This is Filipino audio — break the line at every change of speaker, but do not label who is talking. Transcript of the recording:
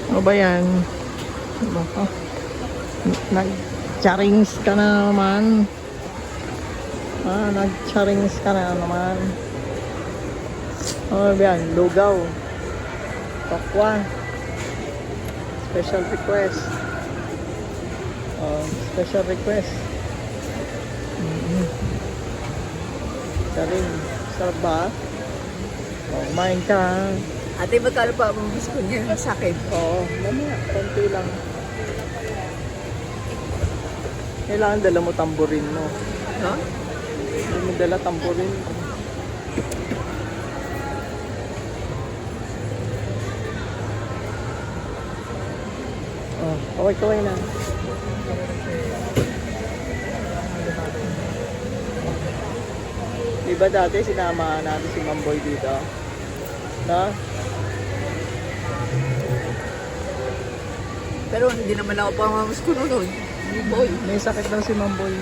Ano ba yan? Ano ba? Nag-charings ka na naman. Nag-charings ka na naman. Ano ba yan? Lugaw. Tokwa. Special request. Special request. Saring. Sarap ba? Kumain ka.
Ate, magkano pa ang gusto niya sa akin?
Oo, mamaya, konti lang. Kailangan dala mo tamburin mo.
No?
Hindi mo dala tamburin mo. Kaway-kaway na. Diba dati sinama natin si Mamboy dito? No?
Pero hindi naman ako pamamas ko noon. Boy.
May sakit lang si Mamboy.